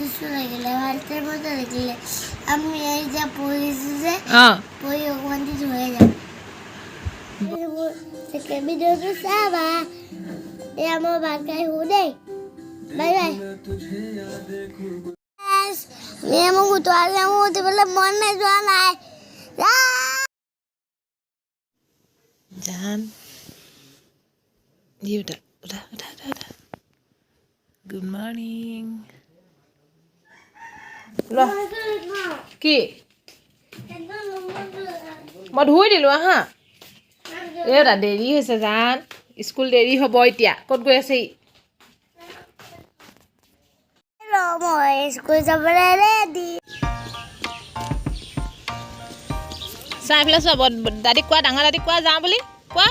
সুস্থ লাগিলে ভালটার মতো লাগিলে আমি এই যা পড়েছি যে পড়ে ওখান থেকে হয়ে যাবে থেকে ভিডিওটা সাবা এ আমার বাসায় হুদে বাই বাই আমি আমাকে তো আজ আমি হতে বলে মন নাই যোৱা নাই জান ये उठा उठा उठा उठा उठा गुड मॉर्निंग लो কি মই ধুই দিলো হা এটা দেৰি হৈছে জান স্কুল দেৰি হ'ব এতিয়া ক'ত গৈ আছে মই স্কুল যাবলৈ ৰেডি চাই পেলাই চোৱা দাদীক কোৱা ডাঙৰ দাদীক কোৱা যাওঁ বুলি কোৱা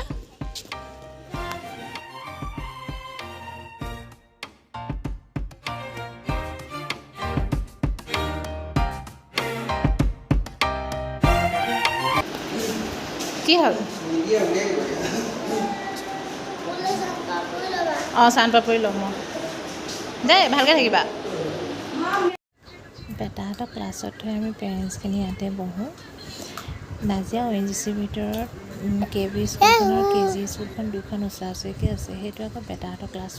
কি হ'ল চান পাপৰি ল'ম মই দেই ভালকৈ থাকিবা বেটাহঁতক ক্লাছত থৈ আমি পেৰেণ্টছখিনি ইয়াতে বহোঁ নাজিয়া ONGCৰ ভিতৰত KB স্কুলখনৰ KG স্কুলখন দুখন ওচৰা ওচৰিকৈ আছে সেইটো আকৌ বেটাহঁতৰ ক্লাছ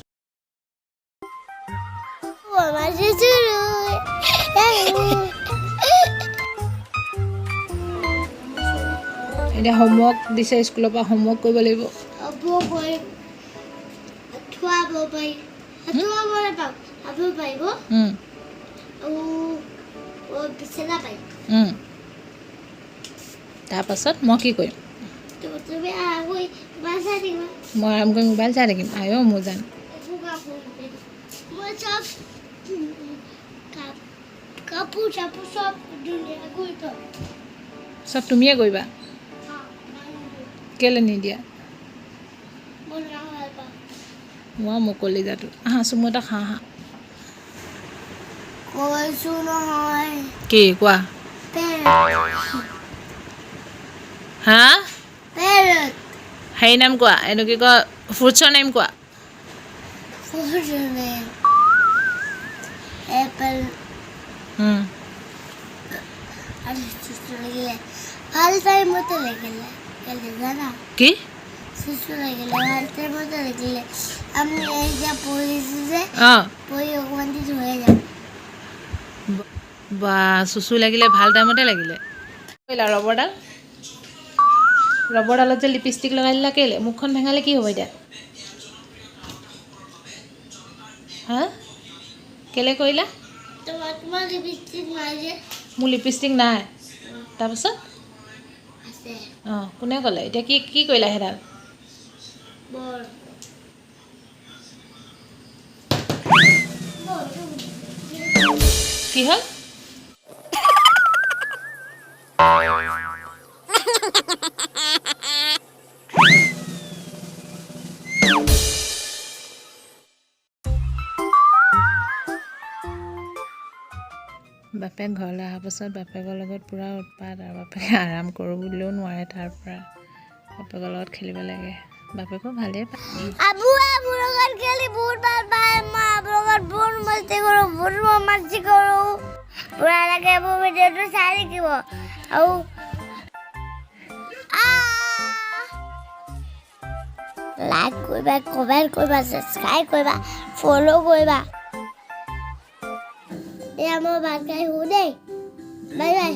এতিয়া হোমৱৰ্ক দিছে স্কুলৰ পৰা হোমৱৰ্ক কৰিব লাগিব তাৰপাছত মই কি কৰিম মই আৰাম কৰি মোবাইল চাই থাকিম আয়ো মোৰ জান চব তুমিয়ে কৰিবা কেলৈ নিদিয়া মই মুকলি যাতো আহা চুমু এটা খাওঁ আহা কি কোৱা হা হেৰি নাম কোৱা এইটো কি কয় ফ্ৰুটছৰ নেম কোৱা এপল ভাল টাইমতে লাগিলে জানা কি সুস্থ লাগিলে ভাল টাইমতে লাগিলে আমি এই যা পড়েছি যে পড়ে ওখান থেকে হয়ে যাবে বা চুচু লাগিলে ভাল টাইমতে লাগিলে কৰিলা ৰবৰডালত যে লিপষ্টিক লগাই দিলা কেলে মুখখন ভেঙালে কি হ'ব এতিয়া হা কেলে কৰিলা মোৰ লিপষ্টিক নাই তাৰপাছত কোনে ক'লে এতিয়া কি কৰিলা সেইডাল কি হ'ল বাপেক ঘৰলৈ অহাৰ পাছত বাপেকৰ লগত পূৰা উৎপাত আৰু বাপেকে আৰাম কৰোঁ বুলিলেও নোৱাৰে তাৰ পৰা বাপেকৰ লগত খেলিব লাগে বাপেকো ভালেই পায় মোৰ লগত খেলি বহুত ভাল পায় মই আপোনাৰ লগত বহুত মস্তি কৰোঁ পুৰা লাগে মোৰ ভিডিঅ'টো চাই থাকিব আৰু লাইক কৰিবা কমেণ্ট কৰিবা ছাবস্ক্ৰাইব কৰিবা ফ'ল' কৰিবা এ আমাৰ বাসায় হুদে বাই বাই